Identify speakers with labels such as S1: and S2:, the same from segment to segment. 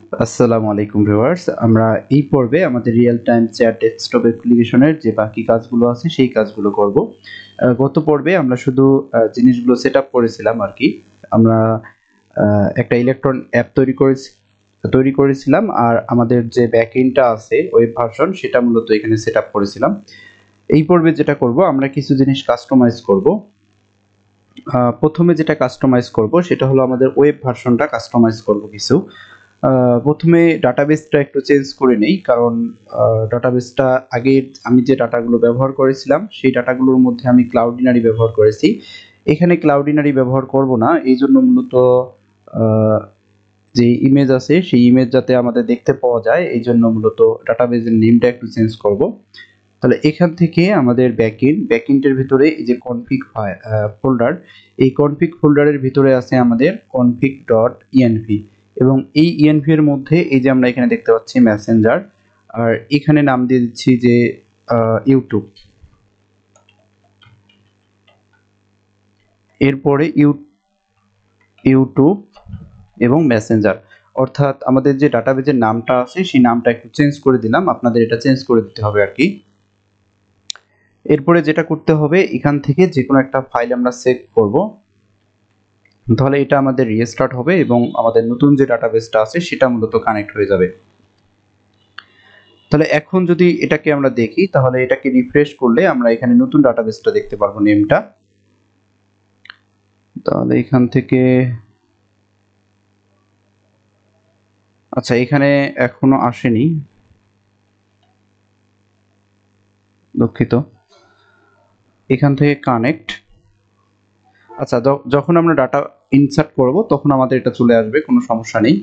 S1: আসসালামু আলাইকুম ভিউয়ার্স, আমরা এই পর্বে আমাদের রিয়েল টাইম চ্যাট ডেস্কটপ অ্যাপ্লিকেশনের যে বাকি কাজগুলো আছে সেই কাজগুলো করব। গত পর্বে আমরা শুধু জিনিসগুলো সেটআপ করেছিলাম আরকি। আমরা একটা ইলেকট্রন অ্যাপ তৈরি করেছিলাম আর আমাদের যে ব্যাকএন্ডটা আছে ওয়েব ভার্সন সেটা মূলত এখানে সেটআপ করেছিলাম। এই পর্বে যেটা করব আমরা কিছু জিনিস কাস্টমাইজ করব। প্রথমে যেটা কাস্টমাইজ করব সেটা হলো আমাদের ওয়েব ভার্সনটা কাস্টমাইজ করব কিছু। প্রথমে ডাটাবেসটা একটু চেঞ্জ করে নেই, কারণ ডাটাবেসটা আগে আমি যে ডাটাগুলো ব্যবহার করেছিলাম সেই ডাটাগুলোর মধ্যে আমি ক্লাউডিনারি ব্যবহার করেছি। এখানে ক্লাউডিনারি ব্যবহার করব না, এই জন্য মূলত যে ইমেজ আছে সেই ইমেজ যাতে আমাদের দেখতে পাওয়া যায় এই জন্য মূলত ডাটাবেসের নেমটা একটু চেঞ্জ করব। তাহলে এখান থেকে আমাদের ব্যাকএন্ডের ভিতরে এই যে কনফিগ ফোল্ডার, এই কনফিগ ফোল্ডারের ভিতরে আছে আমাদের config.env এবং এই env এর মধ্যে এই যে আমরা এখানে দেখতে পাচ্ছি মেসেঞ্জার, আর এখানে নাম দিয়ে দিচ্ছি যে ইউটিউব। এরপরে ইউটিউব এবং মেসেঞ্জার, অর্থাৎ আমাদের যে ডাটাবেজের নামটা আছে সেই নামটা একটু চেঞ্জ করে দিলাম, আপনাদের এটা চেঞ্জ করে দিতে হবে আর কি। এরপরে যেটা করতে হবে এখান থেকে যে কোনো একটা ফাইল আমরা সেভ করব, তাহলে এটা আমাদের রিস্টার্ট হবে এবং আমাদের নতুন যে ডাটাবেসটা আছে সেটা মূলত কানেক্ট হয়ে যাবে। তাহলে এখন যদি এটাকে আমরা দেখি তাহলে এটাকে রিফ্রেশ করলে আমরা এখানে নতুন ডাটাবেসটা দেখতে পারবো, নেমটা। তাহলে এখান থেকে আচ্ছা, এখানে এখনো আসেনি, দুঃখিত। এখান থেকে কানেক্ট, আচ্ছা যখন আমরা ডাটা ইনসার্ট করব তখন আমাদের এটা চলে আসবে, কোনো সমস্যা নেই।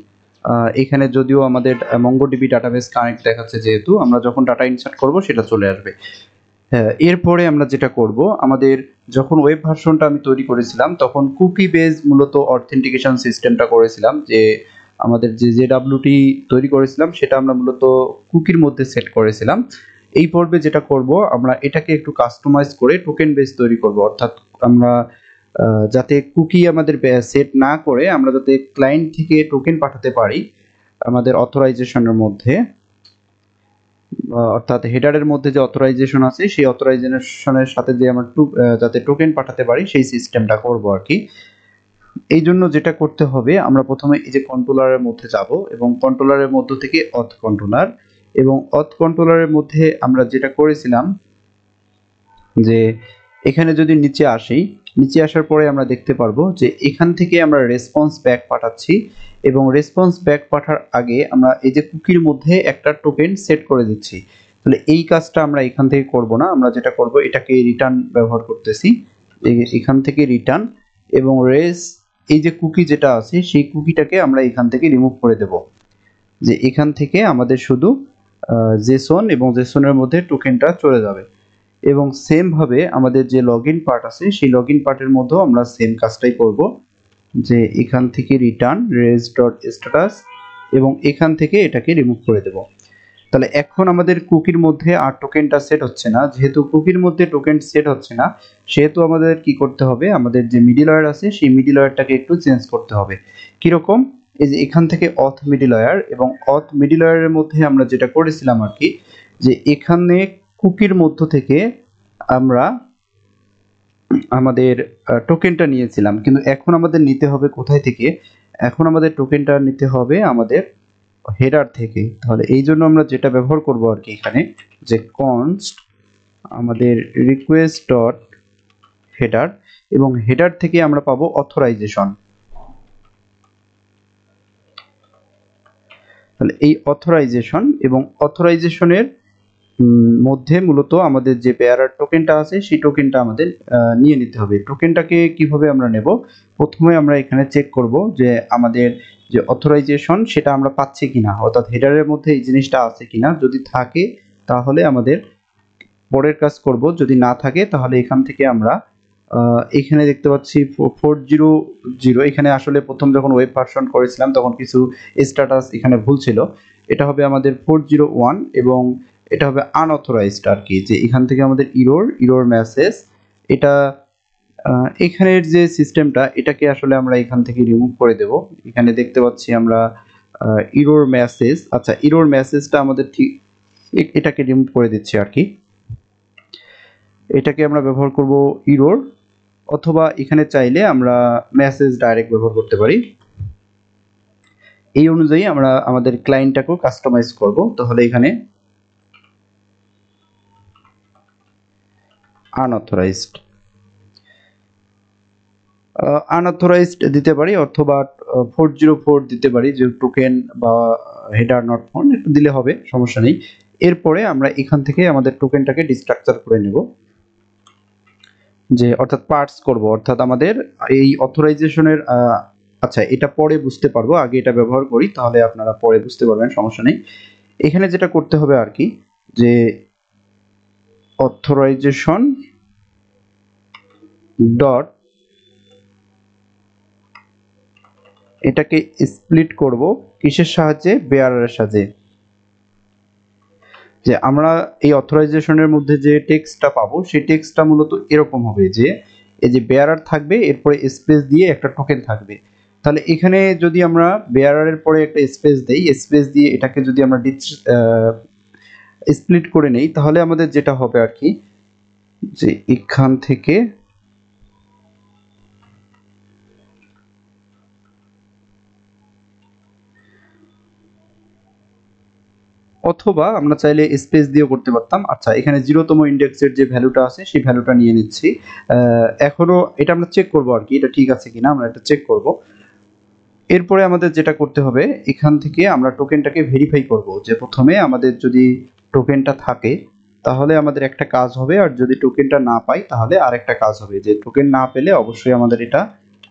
S1: এখানে যদিও আমাদের মঙ্গোডিবি ডাটাবেস কানেক্ট দেখাচ্ছে, যেহেতু আমরা যখন ডাটা ইনসার্ট করব সেটা চলে আসবে। হ্যাঁ, এরপরে আমরা যেটা করব, আমাদের যখন ওয়েব ভার্সনটা আমি তৈরি করেছিলাম তখন কুকি বেস মূলত অথেন্টিকেশন সিস্টেমটা করেছিলাম, যে আমাদের যে জেডব্লিউটি তৈরি করেছিলাম সেটা আমরা মূলত কুকির মধ্যে সেট করেছিলাম। এই পর্বে যেটা করব আমরা এটাকে একটু কাস্টমাইজ করে টোকেন বেস তৈরি করব, অর্থাৎ আমরা যাতে কুকি আমাদের সেট না করে আমরা যাতে ক্লায়েন্ট থেকে টোকেন পাঠাতে পারি আমাদের অথরাইজেশনের মধ্যে, অর্থাৎ হেডারের মধ্যে যে অথরাইজেশন আছে সেই অথরাইজেশনের সাথে যে আমরা যাতে টোকেন পাঠাতে পারি সেই সিস্টেমটা করব আর কি। এই জন্য যেটা করতে হবে, আমরা প্রথমে এই যে কন্ট্রোলারের মধ্যে যাব এবং কন্ট্রোলারের মধ্য থেকে অথ কন্ট্রোলার, এবং অথ কন্ট্রোলারের মধ্যে আমরা যেটা করেছিলাম যে এখানে যদি নিচে আসি, নিচে আসার পরে আমরা দেখতে পারবো যে এখান থেকে আমরা রেসপন্স ব্যাক পাঠাচ্ছি এবং রেসপন্স ব্যাক পাঠার আগে আমরা এই যে কুকির মধ্যে একটা টোকেন সেট করে দিচ্ছি। তাহলে এই কাজটা আমরা এখান থেকে করব না, আমরা যেটা করব এটাকে রিটার্ন ব্যবহার করতেছি, এখান থেকে রিটার্ন এবং রেস, এই যে কুকি যেটা আছে সেই কুকিটাকে আমরা এখান থেকে রিমুভ করে দেব, যে এখান থেকে আমাদের শুধু জেসন এবং জেসনের মধ্যে টোকেনটা চলে যাবে। এবং সেম ভাবে আমাদের যে লগইন পার্ট আছে সেই লগইন পার্টের মধ্যেও আমরা সেম কাজটাই করব, যে এখান থেকে রিটার্ন রেজ ডট স্ট্যাটাস এবং এখান থেকে এটাকে রিমুভ করে দেব। তাহলে এখন আমাদের কুকির মধ্যে আর টোকেনটা সেট হচ্ছে না, যেহেতু কুকির মধ্যে টোকেন সেট হচ্ছে না সেহেতু আমাদের কি করতে হবে, আমাদের যে মিডলওয়্যার আছে সেই মিডলওয়্যারটাকে একটু চেঞ্জ করতে হবে। কিরকম, এই যে এখান থেকে অথ মিডলওয়্যার, এবং অথ মিডলওয়্যারের মধ্যে আমরা যেটা করেছিলাম আর কি, যে এখানে কুকির মধ্য থেকে আমরা আমাদের টোকেনটা নিয়েছিলাম, কিন্তু এখন আমাদের নিতে হবে কোথায় থেকে, এখন আমাদের টোকেনটা নিতে হবে আমাদের হেডার থেকে। তাহলে এই জন্য আমরা যেটা ব্যবহার করব আর কি এখানে, যে কনস্ট আমাদের রিকোয়েস্ট ডট হেডার, এবং হেডার থেকে আমরা পাবো অথরাইজেশন। তাহলে এই অথরাইজেশন এবং অথরাইজেশনের মধ্যে মূলত আমাদের যে বেয়ারার টোকেনটা আছে সেই টোকেনটা আমাদের নিয়ে নিতে হবে। টোকেনটাকে কিভাবে আমরা নেব, প্রথমে আমরা এখানে চেক করব যে আমাদের যে অথরাইজেশন সেটা আমরা পাচ্ছি কিনা, অর্থাৎ হেডারের মধ্যে এই জিনিসটা আছে কিনা, যদি থাকে তাহলে আমাদের পরের কাজ করব, যদি না থাকে তাহলে এখান থেকে আমরা এখানে দেখতে পাচ্ছি 400, এখানে আসলে প্রথম যখন ওয়েব ভার্সন করেছিলাম তখন কিছু স্ট্যাটাস এখানে ভুল ছিল, এটা হবে আমাদের 401 এবং এটা হবে আনঅথরাইজড আর কি, যে এখান থেকে আমাদের ইরর মেসেজ, এটা এখানের যে সিস্টেমটা এটাকে আসলে আমরা এখান থেকে রিমুভ করে দেব। এখানে দেখতে পাচ্ছি আমরা ইরর মেসেজ। আচ্ছা, ইরর মেসেজটা আমাদের ঠিক এটাকে রিমুভ করে দিচ্ছি আর কি। এটাকে আমরা ব্যবহার করব ইরর, অথবা এখানে চাইলে আমরা মেসেজ ডাইরেক্ট ব্যবহার করতে পারি। এই অনুযায়ী আমরা আমাদের ক্লায়েন্টটাকেও কাস্টমাইজ করব। তাহলে এখানে আনঅথরাইজড দিতে পারি, অথবা 404 দিতে পারি, যে টোকেন বা হেডার নট ফাউন্ড একটু দিলে হবে, সমস্যা নেই। এরপরে আমরা এখান থেকে আমাদের টোকেনটাকে ডিস্ট্রাকচার করে নেব, যে অর্থাৎ পার্টস করব, অর্থাৎ আমাদের এই অথরাইজেশনের আচ্ছা এটা পরে বুঝতে পারবো, আগে এটা ব্যবহার করি, তাহলে আপনারা পরে বুঝতে পারবেন, সমস্যা নেই। এখানে যেটা করতে হবে আর কি, যে অথরাইজেশন ডট এটাকে স্প্লিট করব কিসের সাহায্যে, বেয়ারের সাহায্যে। যে আমরা এই অথরাইজেশনের মধ্যে যে টেক্সটটা পাবো সেই টেক্সটটা মূলত এরকম হবে, যে এই যে বেয়ারার থাকবে, এরপরে স্পেস দিয়ে একটা টোকেন থাকবে। তাহলে এখানে যদি আমরা বেয়ারারের পরে একটা স্পেস দেই, স্পেস দিয়ে এটাকে যদি আমরা স্প্লিট করে নেই, তাহলে আমাদের যেটা হবে আর কি, যে এখান থেকে অথবা আমরা চাইলে স্পেস দিয়েও করতে পারতাম। আচ্ছা, এখানে 0তম ইন্ডেক্সের যে ভ্যালুটা আছে সেই ভ্যালুটা নিয়ে নিচ্ছি। এখনো এটা আমরা চেক করব আর কি, এটা ঠিক আছে কিনা আমরা এটা চেক করব। এরপরে আমাদের যেটা করতে হবে, এখান থেকে আমরা টোকেনটাকে ভেরিফাই করব, যে প্রথমে আমাদের যদি টোকেনটা থাকে তাহলে আমাদের একটা কাজ হবে, আর যদি টোকেনটা না পাই তাহলে আরেকটা কাজ হবে। যে টোকেন না পেলে অবশ্যই আমাদের এটা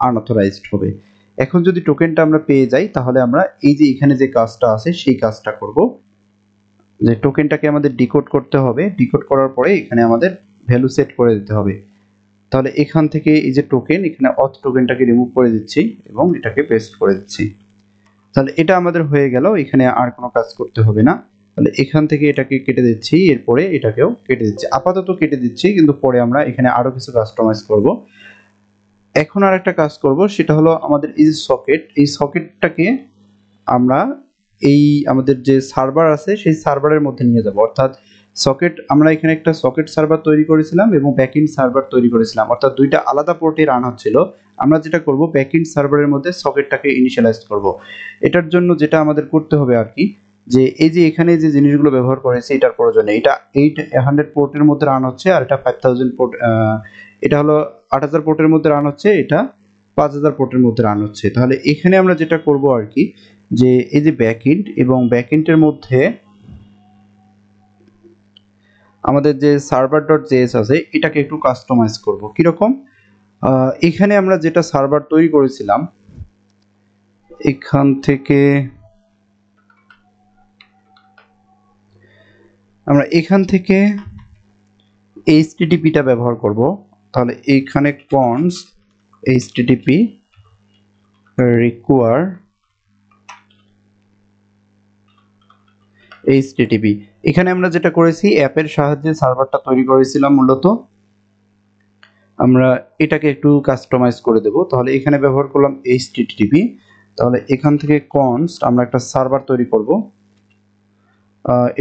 S1: আনঅথরাইজড হবে। এখন যদি টোকেনটা আমরা পেয়ে যাই, তাহলে আমরা এই যে এখানে যে কাজটা আছে সেই কাজটা করব, যে টোকেনটাকে আমাদের ডিকোড করতে হবে। ডিকোড করার পরে এখানে আমাদের ভ্যালু সেট করে দিতে হবে। তাহলে এখান থেকে এই যে টোকেন, এখানে অথ টোকেনটাকে রিমুভ করে দিচ্ছি এবং এটাকে পেস্ট করে দিচ্ছি। তাহলে এটা আমাদের হয়ে গেল, এখানে আর কোনো কাজ করতে হবে না। তাহলে এখান থেকে এটাকে কেটে দিচ্ছি, এরপরে এটাকেও কেটে দিচ্ছি, আপাতত কেটে দিচ্ছি, কিন্তু পরে আমরা এখানে আরো কিছু কাস্টমাইজ করব। এখন আর একটা কাজ করব, সেটা হলো আমাদের এই যে সকেট, এই সকেটটাকে আমরা এই আমাদের যে সার্ভার আছে সেই সার্ভারের মধ্যে নিয়ে যাব। অর্থাৎ সকেট, আমরা এখানে একটা সকেট সার্ভার তৈরি করেছিলাম এবং ব্যাকএন্ড সার্ভার তৈরি করেছিলাম, অর্থাৎ দুইটা আলাদা পোর্টে রান হচ্ছিল। আমরা যেটা করব, ব্যাকএন্ড সার্ভারের মধ্যে সকেটটাকে ইনিশিয়ালাইজ করব। এটার জন্য যেটা আমাদের করতে হবে আর কি, যে এই যে এখানে যে জিনিসগুলো ব্যবহার করেছি এটার প্রয়োজনে, এটা 800 পোর্টের মধ্যে রান হচ্ছে, আর এটা 5000 পোর্ট, এটা হলো 8000 পোর্টের মধ্যে রান হচ্ছে, এটা 5000 পোর্টের মধ্যে রান হচ্ছে। তাহলে এখানে আমরা যেটা করব আর কি, যে এই যে ব্যাকএন্ড এবং ব্যাকএন্ডের মধ্যে আমাদের যে সার্ভার ডট জেএস আছে এটাকে একটু কাস্টমাইজ করব। কিরকম, এখানে আমরা যেটা সার্ভার তৈরি করেছিলাম, এখান থেকে আমরা এইচটিটিপিটা ব্যবহার করব। তাহলে এখানে কনস এইচটিটিপি রিকোয়ার এইচটিটিপি। এখানে আমরা যেটা করেছি, অ্যাপের সাহায্যে সার্ভারটা তৈরি করেছিলাম মূলত, আমরা এটাকে একটু কাস্টমাইজ করে দেব। তাহলে এখানে ব্যবহার করলাম এইচটিটিপি। তাহলে এখান থেকে কনস্ট আমরা একটা সার্ভার তৈরি করব,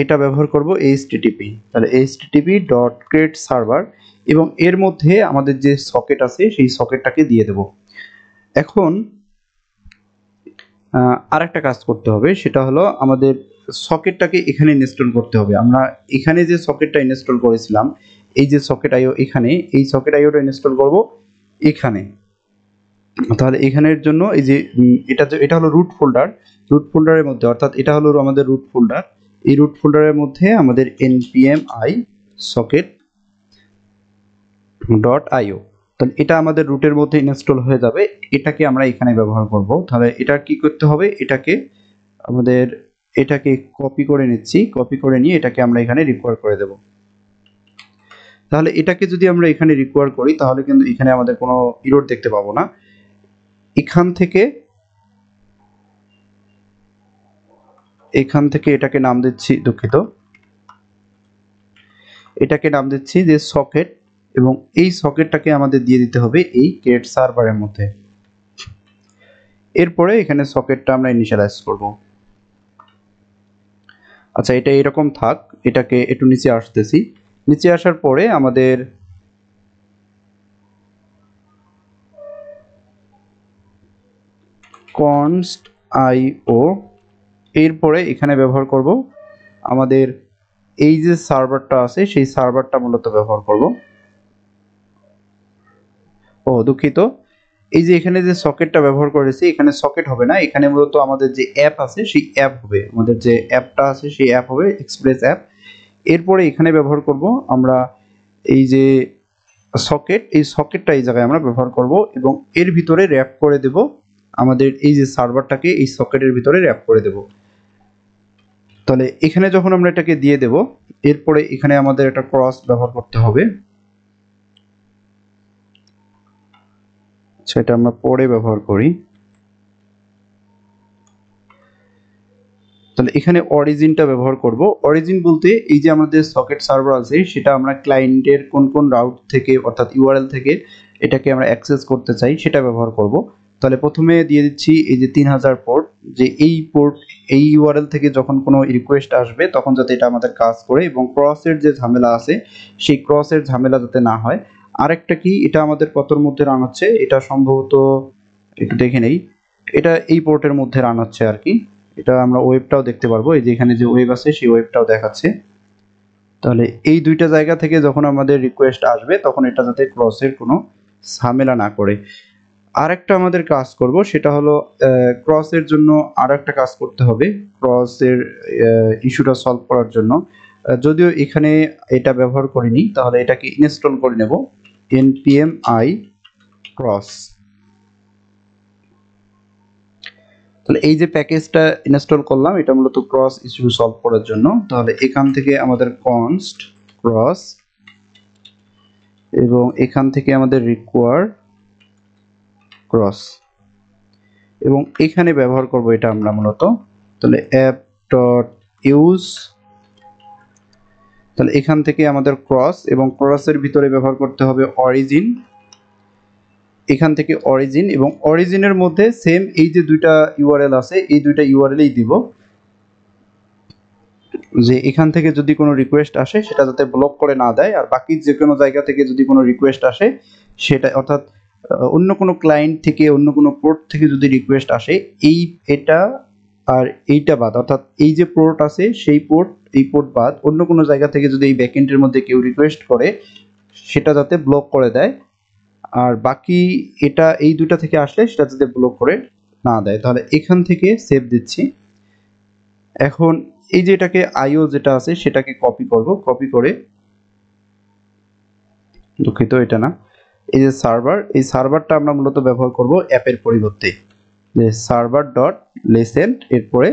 S1: এটা ব্যবহার করব এইচটিটিপি। তাহলে এইচটিটিপি ডট ক্রিয়েট সার্ভার, এবং এর মধ্যে আমাদের যে সকেট আছে সেই সকেটটাকে দিয়ে দেব। এখন আরেকটা কাজ করতে হবে, সেটা হলো আমাদের সকেটটাকে এখানে ইনস্টল করতে হবে। আমরা এখানে যে সকেটটা ইনস্টল করেছিলাম, এই যে সকেট আইও, এখানে এই সকেট আইওটা ইনস্টল করব এখানে। তাহলে এখানের জন্য এই যে এটা হলো রুট ফোল্ডারের মধ্যে, অর্থাৎ এটা হলো আমাদের রুট ফোল্ডার। এই রুট ফোল্ডারের মধ্যে আমাদের npm i socket ডট আইও, তাহলে এটা আমাদের রুটের মধ্যে ইনস্টল হয়ে যাবে। এটাকে আমরা এখানে ব্যবহার করব। তাহলে এটা কি করতে হবে, এটাকে কপি করে নিচ্ছি, কপি করে নিয়ে এটাকে আমরা এখানে রিকোয়ার করে দেব। তাহলে এটাকে যদি আমরা এখানে রিকোয়ার করি, তাহলে কিন্তু এখানে আমাদের কোনো এরর দেখতে পাবো না। এখান থেকে এটাকে নাম দিচ্ছি, দুঃখিত, এটাকে নাম দিচ্ছি যে সকেট, এবং এই সকেটটাকে আমাদের দিয়ে দিতে হবে এই ক্রিয়েট সার্ভারের মধ্যে। এরপরে এখানে সকেটটা আমরা ইনিশিয়ালাইজ করব। আচ্ছা, এটা এরকম থাক, এটাকে একটু নিচে আসতেছি। নিচে আসার পরে আমাদের const io, এরপরে এখানে ব্যবহার করব আমাদের এই যে সার্ভারটা আছে সেই সার্ভারটা মূলত ব্যবহার করব। ও দুঃখিত, এই যে এখানে যে সকেটটা ব্যবহার করেছি, এখানে সকেট হবে না, এখানে মূলত আমাদের যে অ্যাপ আছে সেই অ্যাপ হবে, আমাদের যে অ্যাপটা আছে সেই অ্যাপ হবে এক্সপ্রেস অ্যাপ। এরপরে এখানে ব্যবহার করব আমরা এই যে সকেট, এই সকেটটা এই জায়গায় আমরা ব্যবহার করব এবং এর ভিতরে র্যাপ করে দেব আমাদের এই যে সার্ভারটাকে এই সকেটের ভিতরে র্যাপ করে দেব। তাহলে এখানে যখন আমরা এটাকে দিয়ে দেব, এরপরে এখানে আমাদের একটা ক্রস ব্যবহার করতে হবে, সেটা আমরা পরে ব্যবহার করি। তাহলে এখানে অরিজিনটা ব্যবহার করব। অরিজিন বলতে এই যে আমাদের সকেট সার্ভার আছে সেটা আমরা ক্লায়েন্টের কোন কোন রাউট থেকে অর্থাৎ ইউআরএল থেকে এটাকে আমরা অ্যাক্সেস করতে চাই সেটা ব্যবহার করব। তাহলে প্রথমে দিয়ে দিচ্ছি এই যে 3000 পোর্ট, যে এই পোর্ট এই ইউআরএল থেকে যখন কোনো রিকোয়েস্ট আসবে তখন যাতে এটা আমাদের কাজ করে এবং ক্রসের যে ঝামেলা আছে সেই ক্রসের ঝামেলা যাতে না হয়। আরেকটা কি, এটা আমাদের কতর মধ্যে রান হচ্ছে, এটা সম্ভবত একটু দেখে নেই, এটা এই পোর্টের মধ্যে রান হচ্ছে আর কি। এটা আমরা ওয়েবটাও দেখতে পারবো, এই যে এখানে যে ওয়েব আছে সেই ওয়েবটাও দেখাচ্ছে। তাহলে এই দুইটা জায়গা থেকে যখন আমাদের রিকোয়েস্ট আসবে তখন এটা যাতে ক্রসের কোনো ঝামেলা না করে। আরেকটা আমাদের কাজ করব সেটা হলো ক্রসের জন্য আরেকটা কাজ করতে হবে, ক্রসের ইস্যুটা সলভ করার জন্য। যদিও এখানে এটা ব্যবহার করিনি, তাহলে এটাকে ইনস্টল করে নেব npm i cross। তাহলে এই যে প্যাকেজটা ইনস্টল করলাম এটা মূলত ক্রস ইস্যু সলভ করার জন্য। তাহলে এখান থেকে আমাদের const cross এবং এখান থেকে আমাদের require cross এবং এখানে ব্যবহার করব এটা আমরা মূলত। তাহলে app.use, তাহলে এখান থেকে আমাদের ক্রস এবং ক্রসের ভিতরে ব্যবহার করতে হবে অরিজিন, এখান থেকে অরিজিন এবং অরিজিনের মধ্যে সেম এই যে দুইটা ইউআরএল আছে এই দুইটা ইউআরএলই দিব, যে এখান থেকে যদি কোনো রিকোয়েস্ট আসে সেটা যাতে ব্লক করে না দেয়, আর বাকি যে কোনো জায়গা থেকে যদি কোনো রিকোয়েস্ট আসে সেটা অর্থাৎ অন্য কোনো ক্লায়েন্ট থেকে অন্য কোনো পোর্ট থেকে যদি রিকোয়েস্ট আসে এটা আর এইটা বাদ, অর্থাৎ এই যে পোর্ট আছে সেই পোর্ট এই পোর্ট বাদ অন্য কোনো জায়গা থেকে যদি এই ব্যাকএন্ডের মধ্যে কেউ রিকোয়েস্ট করে সেটা যাতে ব্লক করে দেয়, আর বাকি এটা এই দুটা থেকে আসলে সেটা যাতে ব্লক করে না দেয়। তাহলে এখান থেকে সেভ দিচ্ছি। এখন এই যে এটাকে আইও যেটা আছে সেটাকে কপি করব, কপি করে দুঃখিত এটা না, এই যে সার্ভার, এই সার্ভারটা আমরা মূলত ব্যবহার করব অ্যাপের পরিবর্তে, যে সার্ভার ডট লেসেন্ট এরপরে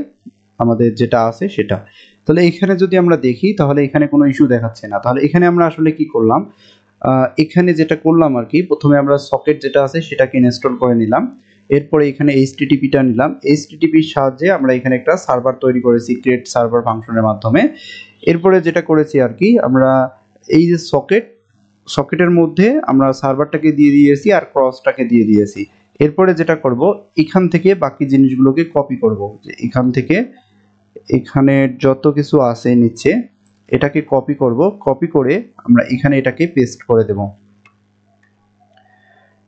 S1: আমাদের যেটা আছে সেটা। তাহলে এখানে যদি আমরা দেখি তাহলে এখানে কোনো ইস্যু দেখাচ্ছে না। তাহলে এখানে আমরা আসলে কি করলাম, এখানে যেটা করলাম আর কি, প্রথমে আমরা সকেট যেটা আছে সেটাকে ইনস্টল করে নিলাম, এরপরে এখানে এইচটিটিপিটা নিলাম, এইচটিটিপির সাহায্যে আমরা এখানে একটা সার্ভার তৈরি করেছি ক্রিয়েট সার্ভার ফাংশনের মাধ্যমে। এরপরে যেটা করেছি আর কি, আমরা এই যে সকেটের মধ্যে আমরা সার্ভারটাকে দিয়ে দিয়েছি আর ক্রসটাকে দিয়ে দিয়েছি। এরপরে যেটা করব এখান থেকে বাকি জিনিসগুলোকে কপি করব, যে এখান থেকে এখানে যত কিছু আছে নিচে এটাকে কপি করব, কপি করে আমরা এখানে এটাকে পেস্ট করে দেব।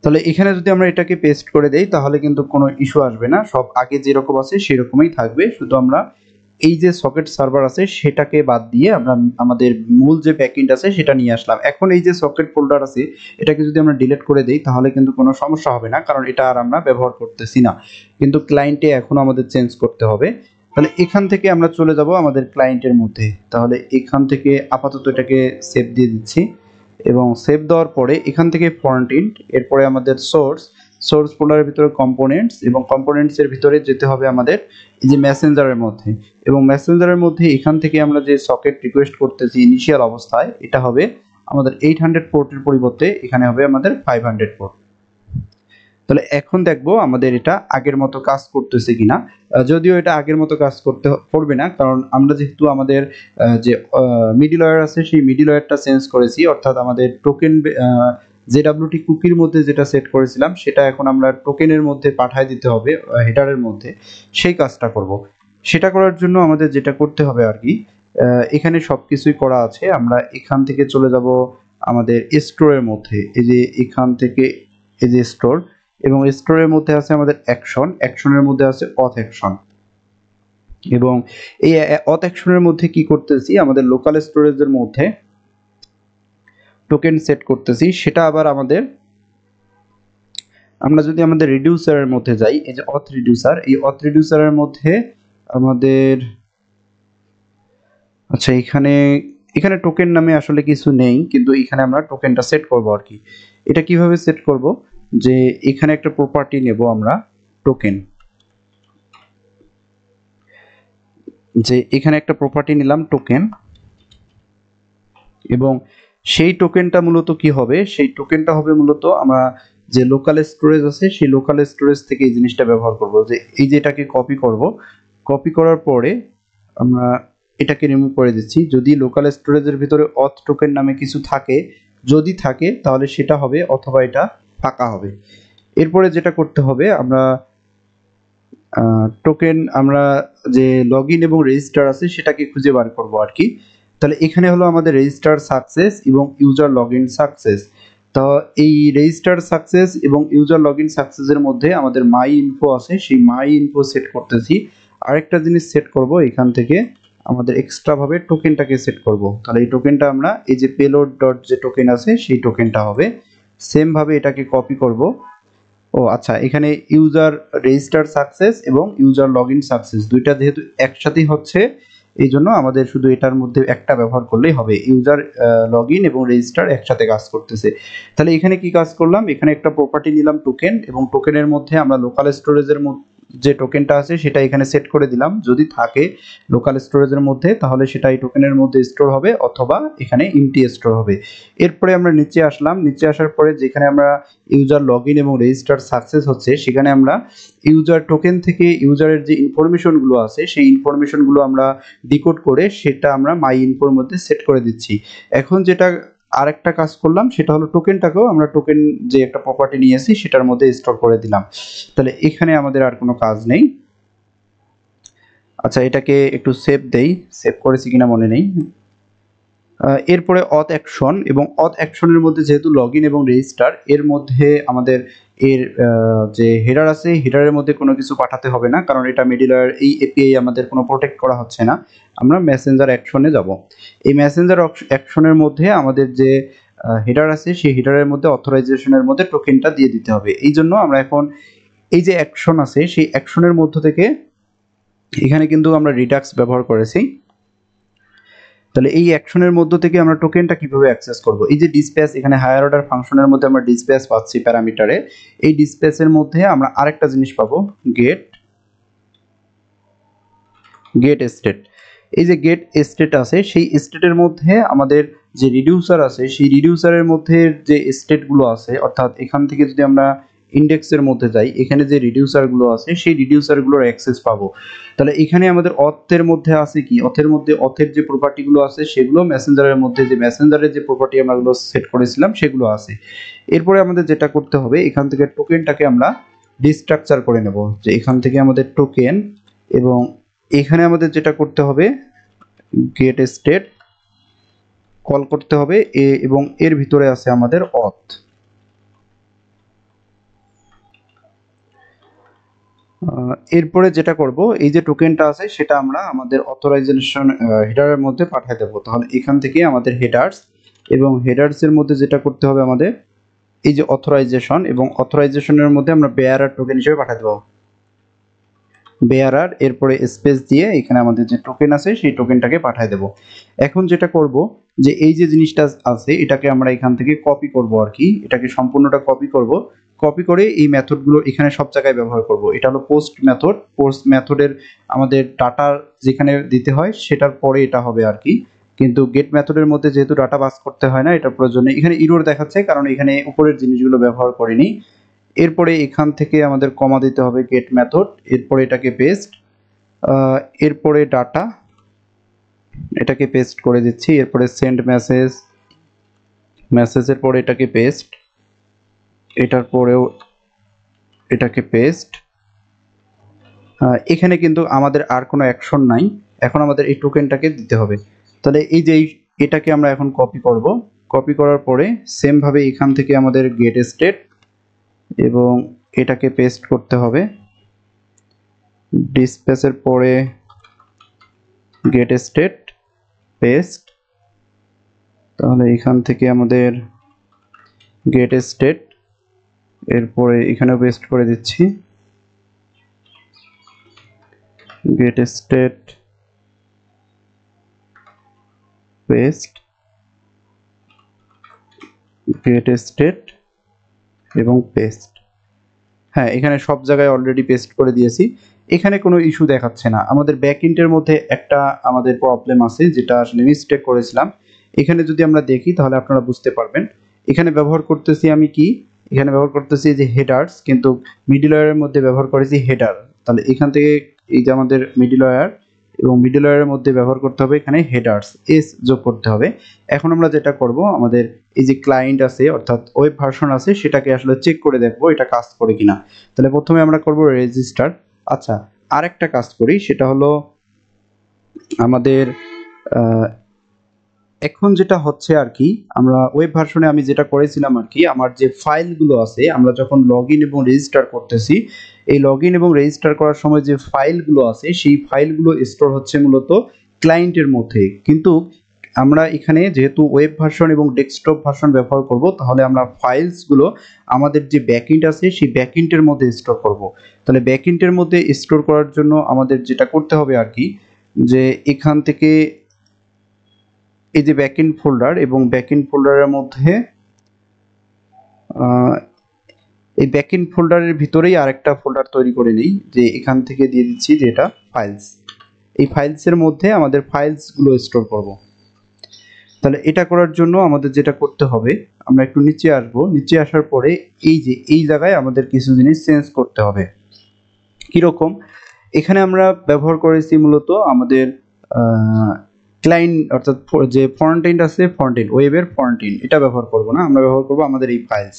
S1: তাহলে এখানে যদি আমরা এটাকে পেস্ট করে দেই তাহলে কিন্তু কোনো ইস্যু আসবে না, সব আগে যেরকম আছে সেরকমই থাকবে, শুধু আমরা এই যে সকেট সার্ভার আছে সেটাকে বাদ দিয়ে আমরা আমাদের মূল যে ব্যাকএন্ড আছে সেটা নিয়ে আসলাম। এখন এই যে সকেট ফোল্ডার আছে এটাকে যদি আমরা ডিলিট করে দেই তাহলে কিন্তু কোনো সমস্যা হবে না, কারণ এটা আর আমরা ব্যবহার করতেছি না, কিন্তু ক্লায়েন্টে এখন আমাদের চেঞ্জ করতে হবে। তাহলে এখান থেকে আমরা চলে যাব আমাদের ক্লায়েন্টের মধ্যে, তাহলে এখান থেকে আপাতত এটাকে সেভ দিয়ে দিচ্ছি এবং সেভ দেওয়ার পরে এখান থেকে ফ্রন্ট এন্ড, এরপরে আমাদের সোর্স ফোল্ডারের ভিতরে কম্পোনেন্টস এবং কম্পোনেন্টসের ভিতরে যেতে হবে আমাদের এই যে মেসেঞ্জারের মধ্যে, এবং মেসেঞ্জারের মধ্যে এখান থেকে আমরা যে সকেট রিকোয়েস্ট করতেছি ইনিশিয়াল অবস্থায় এটা হবে আমাদের 800 পোর্টের পরিবর্তে এখানে হবে আমাদের 500 পোর্ট। তাহলে এখন দেখবো আমাদের এটা আগের মতো কাজ করতেছে কিনা, যদিও এটা আগের মতো কাজ করবে না, কারণ আমরা যেহেতু আমাদের যে মিডলওয়্যার আছে সেই মিডলওয়্যারটা চেঞ্জ করেছি, অর্থাৎ আমাদের টোকেন JWT কুকির মধ্যে যেটা সেট করেছিলাম সেটা এখন আমরা টোকেনের মধ্যে পাঠিয়ে দিতে হবে হেডারের মধ্যে, সেই কাজটা করব। সেটা করার জন্য আমাদের যেটা করতে হবে আর কি, এখানে সবকিছুই করা আছে। আমরা এখান থেকে চলে যাব আমাদের স্টোরের মধ্যে। এই যে এখান থেকে এই যে স্টোর, এবং স্টোরের মধ্যে আছে আমাদের অ্যাকশন, অ্যাকশনের মধ্যে আছে অথ অ্যাকশন। এবং এই অথ অ্যাকশনের মধ্যে কি করতেছি, আমাদের লোকাল স্টোরেজের মধ্যে টোকেন সেট করতেছি। সেটা আবার আমাদের, আমরা যদি আমাদের রিডিউসারের মধ্যে যাই, এই যে অথ রিডিউসার, এই অথ রিডিউসারের মধ্যে আমাদের, আচ্ছা এখানে এখানে টোকেন নামে আসলে কিছু নেই, কিন্তু এখানে আমরা টোকেনটা সেট করব আর কি। এটা কিভাবে সেট করব, যে এখানে একটা প্রপার্টি নেব আমরা টোকেন, যে এখানে একটা প্রপার্টি নিলাম টোকেন, এবং সেই টোকেনটা মূলত কি হবে, সেই টোকেনটা হবে মূলত আমরা যে লোকাল স্টোরেজ আছে সেই লোকাল স্টোরেজ থেকে এই জিনিসটা ব্যবহার করব। যে এই যে এটাকে কপি করব, কপি করার পরে আমরা এটাকে রিমুভ করে দিচ্ছি। যদি লোকাল স্টোরেজের ভিতরে অথ টোকেন নামে কিছু থাকে, যদি থাকে তাহলে সেটা হবে, অথবা এটা ফাঁকা হবে। এরপরে যেটা করতে হবে, আমরা টোকেন, আমরা যে লগইন এবং রেজিস্টার আছে সেটাকে খুঁজে বার করব আর কি। তাহলে এখানে হলো আমাদের রেজিস্টার সাকসেস এবং ইউজার লগইন সাকসেস। তো এই রেজিস্টার সাকসেস এবং ইউজার লগইন সাকসেসের মধ্যে আমাদের মাই ইনফো আছে, সেই মাই ইনফো সেট করতেছি। আরেকটা জিনিস সেট করব, এখান থেকে আমাদের এক্সট্রা ভাবে টোকেনটাকে সেট করব। তাহলে এই টোকেনটা আমরা এই যে পেলোড ডট যে টোকেন আছে সেই টোকেনটা হবে। সেম ভাবে এটাকে কপি করব। ও আচ্ছা, এখানে ইউজার রেজিস্টার সাকসেস এবং ইউজার লগইন সাকসেস দুইটা যেহেতু একসাথেই হচ্ছে, এই জন্য আমাদের শুধু এটার মধ্যে একটা ব্যবহার করলেই হবে। ইউজার লগইন এবং রেজিস্টার একসাথে কাজ করতেছে। তাহলে এখানে কি কাজ করলাম, এখানে একটা প্রপার্টি নিলাম টোকেন, এবং টোকেনের মধ্যে আমরা লোকাল স্টোরেজের যে টোকেনটা আছে সেটা এখানে সেট করে দিলাম। যদি থাকে লোকাল স্টোরেজের মধ্যে তাহলে সেটা এই টোকেনের মধ্যে স্টোর হবে, অথবা এখানে ইমটি স্টোর হবে। এরপরে আমরা নিচে আসলাম, নিচে আসার পরে যেখানে আমরা ইউজার লগইন এবং রেজিস্টার সাকসেস হচ্ছে, সেখানে আমরা ইউজার টোকেন থেকে ইউজারের যে ইনফরমেশনগুলো আছে সেই ইনফরমেশনগুলো আমরা ডিকোড করে সেটা আমরা মাই ইনফোর মধ্যে সেট করে দিচ্ছি। এখন যেটা আরেকটা কাজ করলাম সেটা হলো টোকেনটাকেও আমরা টোকেন যে একটা প্রপার্টি নিয়েছি সেটার মধ্যে স্টোর করে দিলাম। তাহলে এখানে আমাদের আর কোনো কাজ নেই। আচ্ছা এটাকে একটু সেভ দেই, সেভ করেছি কিনা মনে নেই। এরপরে অথ অ্যাকশন, এবং অথ অ্যাকশনের মধ্যে যেহেতু লগইন এবং রেজিস্টার, এর মধ্যে আমাদের এর যে হেডার আছে হেডারের মধ্যে কোনো কিছু পাঠাতে হবে না, কারণ এটা মিডলওয়্যার, এই এপিআই আমাদের কোনো প্রোটেক্ট করা হচ্ছে না। আমরা মেসেঞ্জার অ্যাকশনে যাব। এই মেসেঞ্জার অ্যাকশনের মধ্যে আমাদের যে হেডার আছে সেই হেডারের মধ্যে অথরাইজেশনের মধ্যে টোকেনটা দিয়ে দিতে হবে। এই জন্য আমরা এখন এই যে অ্যাকশন আছে সেই অ্যাকশনের মধ্য থেকে, এখানে কিন্তু আমরা রিডাক্স ব্যবহার করেছি। তাহলে এই অ্যাকশনের মধ্য থেকে আমরা টোকেনটা কিভাবে অ্যাক্সেস করব, এই যে ডিসপ্যাচ, এখানে হায়ার অর্ডার ফাংশনের মধ্যে আমরা ডিসপ্যাচ পাচ্ছি প্যারামিটারে। এই ডিসপ্যাচের মধ্যে আমরা আরেকটা জিনিস পাবো, গেট গেট স্টেট। এই যে গেট স্টেট আছে সেই স্টেটের মধ্যে আমাদের যে রিডিউসার আছে সেই রিডিউসারের মধ্যে যে স্টেটগুলো আছে, অর্থাৎ এখান থেকে যদি আমরা ইন্ডেক্সের মধ্যে যাই, এখানে যে রিডিউসারগুলো আছে সেই রিডিউসারগুলোর অ্যাক্সেস পাবো। তাহলে এখানে আমাদের অথের মধ্যে আছে কি, অথের মধ্যে অথের যে প্রপার্টিগুলো আছে সেগুলো, মেসেঞ্জারের মধ্যে যে মেসেঞ্জারের যে প্রপার্টি আমরা গুলো সেট করেছিলাম সেগুলো আছে। এরপরে আমাদের যেটা করতে হবে, এখান থেকে টোকেনটাকে আমরা ডিস্ট্রাকচার করে নেব, যে এখান থেকে আমাদের টোকেন, এবং এখানে আমাদের যেটা করতে হবে, গেট স্টেট কল করতে হবে, এবং এর ভিতরে আছে আমাদের অথ। এরপরে যেটা করব, এই যে টোকেনটা আছে সেটা আমরা আমাদের অথরাইজেশন হেডারের মধ্যে পাঠিয়ে দেব। তাহলে এখান থেকে আমাদের হেডার্স, এবং হেডার্সের মধ্যে যেটা করতে হবে আমাদের এই যে অথরাইজেশন, এবং অথরাইজেশনের মধ্যে আমরা বেয়ারার টোকেন হিসেবে পাঠিয়ে দেব বেয়ারার, এরপরে স্পেস দিয়ে এখানে আমাদের যে টোকেন আছে সেই টোকেনটাকে পাঠিয়ে দেব। এখন যেটা করব, যে এই যে জিনিসটা আছে এটাকে আমরা এখান থেকে কপি করব আর কি, এটাকে সম্পূর্ণটা কপি করব। কপি করে এই মেথডগুলো এখানে সব জায়গায় ব্যবহার করব। এটা হলো পোস্ট মেথড, পোস্ট মেথডের আমাদের ডাটা যেখানে দিতে হয় সেটার পরে এটা হবে আর কি। কিন্তু গেট মেথডের মধ্যে যেহেতু ডাটা পাস করতে হয় না, এটা প্রয়োজনে এখানে ইরর দেখাচ্ছে কারণ এখানে উপরের জিনিসগুলো ব্যবহার করিনি। এরপরে এখান থেকে আমাদের কমা দিতে হবে গেট মেথড, এরপরে এটাকে পেস্ট, এরপরে ডাটা, এটাকে পেস্ট করে দিচ্ছি। এরপরে সেন্ড মেসেজ, মেসেজের পরে এটাকে পেস্ট, এটার পরেও এটাকে পেস্ট, এখানে কিন্তু আমাদের আর কোনো অ্যাকশন নাই, এখন আমাদের এই টোকেনটাকে দিতে হবে। তাহলে এই যে এটাকে আমরা এখন কপি করব, কপি করার পরে সেম ভাবে এখান থেকে আমাদের গেট স্টেট এবং এটাকে পেস্ট করতে হবে, ডিসপ্লেসের পরে গেট স্টেট পেস্ট, তাহলে এখান থেকে আমাদের গেট স্টেট, এরপরে এখানেও পেস্ট করে দিচ্ছি get state paste, get state এবং পেস্ট। হ্যাঁ, এখানে সব জায়গায় অলরেডি পেস্ট করে দিয়েছি, এখানে কোনো ইস্যু দেখাচ্ছে না। আমাদের ব্যাকএন্ডের মধ্যে একটা আমাদের প্রবলেম আছে, যেটা আসলে মিস্টেক করেছিলাম। এখানে যদি আমরা দেখি তাহলে আপনারা বুঝতে পারবেন। এখানে ব্যবহার করতেছি আমি কি, এখানে ব্যবহার করতেছি যে হেডার্স, কিন্তু মিডলওয়্যারের মধ্যে ব্যবহার করেছি হেডার। তাহলে এখান থেকে এই যে আমাদের মিডলওয়্যার এবং মিডলওয়্যারের মধ্যে ব্যবহার করতে হবে এখানে হেডার্স এস যোগ করতে হবে। এখন আমরা যেটা করব, আমাদের এই যে ক্লায়েন্ট আছে অর্থাৎ ওয়েব ভার্সন আছে, সেটাকে আসলে চেক করে দেখবো এটা কাজ করে কিনা। তাহলে প্রথমে আমরা করব রেজিস্টার। আচ্ছা, আরেকটা কাজ করি, সেটা হলো আমাদের এখন যেটা হচ্ছে আর কি, আমরা ওয়েব ভার্সনে আমি যেটা করেছিলাম আর কি, আমার যে ফাইলগুলো আছে, আমরা যখন লগ ইন এবং রেজিস্টার করতেছি, এই লগ ইন এবং রেজিস্টার করার সময় যে ফাইলগুলো আছে সেই ফাইলগুলো স্টোর হচ্ছে মূলত ক্লায়েন্টের মধ্যে। কিন্তু আমরা এখানে যেহেতু ওয়েব ভার্সন এবং ডেস্কটপ ভার্সন ব্যবহার করব, তাহলে আমরা ফাইলসগুলো আমাদের যে ব্যাকএন্ড আছে সেই ব্যাকএন্ডের মধ্যে স্টোর করব। তাহলে ব্যাকএন্ডের মধ্যে স্টোর করার জন্য আমাদের যেটা করতে হবে আর কি, যে এখান থেকে এই যে ব্যাকএন্ড ফোল্ডার এবং ব্যাকএন্ড ফোল্ডারের মধ্যে এই ব্যাকএন্ড ফোল্ডারের ভিতরেই আরেকটা ফোল্ডার তৈরি করে নিই, যে এখান থেকে দিয়ে দিচ্ছি যে এটা ফাইলস। এই ফাইলসের মধ্যে আমাদের ফাইলসগুলো স্টোর করব। তাহলে এটা করার জন্য আমাদের যেটা করতে হবে, আমরা একটু নিচে আসব, নিচে আসার পরে এই যে এই জায়গায় আমাদের কিছু জিনিস চেঞ্জ করতে হবে। কীরকম, এখানে আমরা ব্যবহার করেছি মূলত আমাদের ক্লায়েন্ট অর্থাৎ যে ফ্রন্ট এন্ড আছে, ফ্রন্ট এন্ড ওয়েবের ফ্রন্ট এন্ড, এটা ব্যবহার করব না, আমরা ব্যবহার করব আমাদের এই ফাইলস।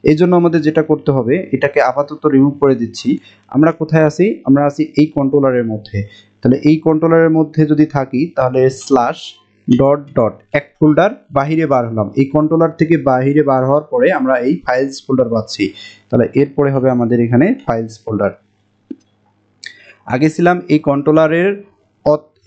S1: এই জন্য আমাদের যেটা করতে হবে, এটাকে আপাতত রিমুভ করে দিচ্ছি। আমরা কোথায় আছি, আমরা আছি এই কন্ট্রোলারের মধ্যে। তাহলে এই কন্ট্রোলারের মধ্যে যদি থাকি, তাহলে স্ল্যাশ ডট ডট এক ফোল্ডার বাহিরে বার হলাম, এই কন্ট্রোলার থেকে বাহিরে বার হওয়ার পরে আমরা এই ফাইলস ফোল্ডার পাচ্ছি। তাহলে এরপরে হবে আমাদের এখানে ফাইলস ফোল্ডার। আগে ছিলাম এই কন্ট্রোলারের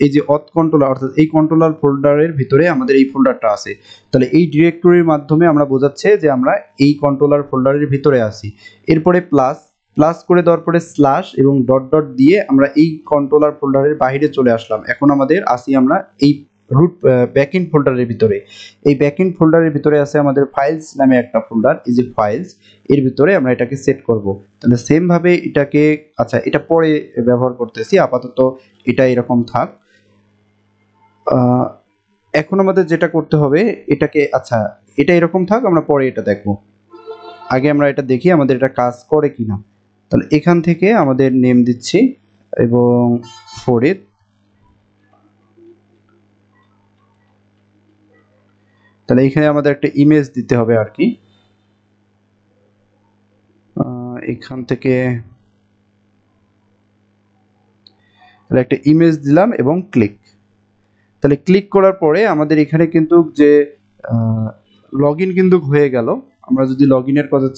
S1: এই যে অথ কন্ট্রোলার, অর্থাৎ এই কন্ট্রোলার ফোল্ডারের ভিতরে আমাদের এই ফোল্ডারটা আছে। তাহলে এই ডিরেক্টরির মাধ্যমে আমরা বোঝাচ্ছে যে আমরা এই কন্ট্রোলার ফোল্ডারের ভিতরে আছি। এরপরে প্লাস প্লাস করে দেওয়ার পরে স্ল্যাশ এবং ডট ডট দিয়ে আমরা এই কন্ট্রোলার ফোল্ডারের বাইরে চলে আসলাম। এখন আমাদের আসি আমরা এই রুট ব্যাকএন্ড ফোল্ডারের ভিতরে। এই ব্যাকএন্ড ফোল্ডারের ভিতরে আছে আমাদের ফাইলস নামে একটা ফোল্ডার, এই যে ফাইলস, এর ভিতরে আমরা এটাকে সেট করব। তাহলে সেম ভাবে এটাকে, আচ্ছা এটা পরে ব্যবহার করতেছি, আপাতত এটা এরকম থাক। এখন আমাদের যেটা করতে হবে, এটাকে, আচ্ছা এটা এরকম থাক, আমরা পরে এটা দেখব। আগে আমরা এটা দেখি আমাদের এটা কাজ করে কিনা। তাহলে এখান থেকে আমাদের নেম দিচ্ছি এবং ফরিদ, তাহলে এখানে আমাদের একটা ইমেজ দিতে হবে আর কি। এখান থেকে একটা ইমেজ দিলাম এবং ক্লিক। তাহলে ক্লিক করার পরে আমাদের এখানে কিন্তু যে লগ ইন কিন্তু হয়ে গেল। আমরা যদি লগ ইনের কথা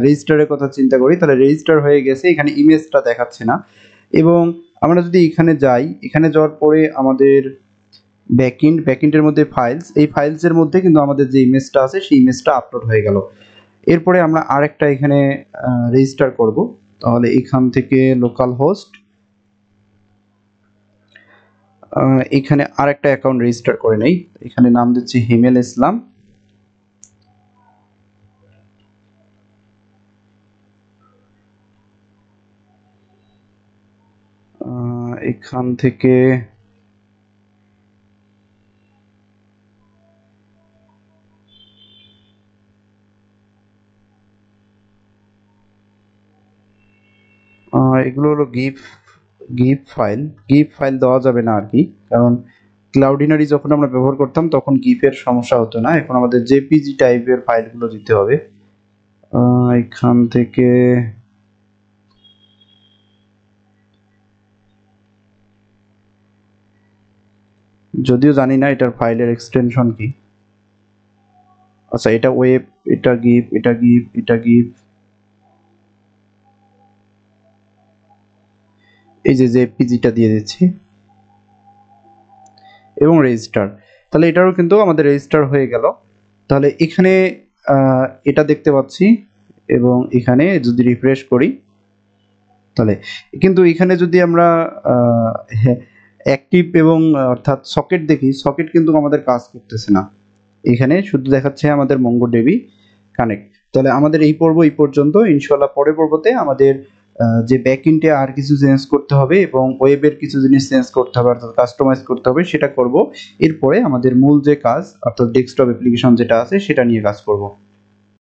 S1: রেজিস্টারের কথা চিন্তা করি, তাহলে রেজিস্টার হয়ে গেছে, এখানে ইমেজটা দেখাচ্ছে না। এবং আমরা যদি এখানে যাই, এখানে যাওয়ার পরে আমাদের ব্যাকএন্ডের মধ্যে ফাইলস, এই ফাইলসের মধ্যে কিন্তু আমাদের যে ইমেজটা আছে সেই ইমেজটা আপলোড হয়ে গেল। এরপরে আমরা আরেকটা এখানে রেজিস্টার করব। তাহলে এখান থেকে লোকাল হোস্ট, এখানে আরেকটা অ্যাকাউন্ট রেজিস্টার করে নেই, এখানে নাম দিচ্ছি হিমেল ইসলাম। এখান থেকে এগুলো হলো গিফ ফাইল দেওয়া যাবে না আর কি, কারণ ক্লাউডিনারি যখন আমরা ব্যবহার করতাম তখন গিফের সমস্যা হতো না। এখন আমাদের জেপিজি টাইপের ফাইলগুলো দিতে হবে। এখান থেকে যদিও জানি না এটার ফাইলের এক্সটেনশন কি। আচ্ছা, এটা ওয়েব, এটা গিভ, এটা গিভ, এটা গিভ, এই যে জেপিজিটা দিয়ে দিচ্ছি এবং রেজিস্টার। তাহলে এটারও কিন্তু আমাদের রেজিস্টার হয়ে গেল। তাহলে এখানে এটা দেখতে পাচ্ছি এবং এখানে যদি রিফ্রেশ করি তাহলে কিন্তু এখানে যদি আমরা অ্যাক্টিভ এবং অর্থাৎ সকেট দেখি, সকেট কিন্তু আমাদের কাজ করতেছে না। এখানে শুধু দেখাচ্ছে আমাদের মঙ্গোডিবি কানেক্ট। তাহলে আমাদের এই পর্ব এই পর্যন্ত। ইনশাআল্লাহ পরের পর্বতে আমাদের যে ব্যাকএন্ডে আর কিছু চেঞ্জ করতে হবে এবং ওয়েবের কিছু জিনিস চেঞ্জ করতে হবে অর্থাৎ কাস্টমাইজ করতে হবে সেটা করব। এরপরে আমাদের মূল যে কাজ অর্থাৎ ডেস্কটপ অ্যাপ্লিকেশন যেটা আছে সেটা নিয়ে কাজ করব।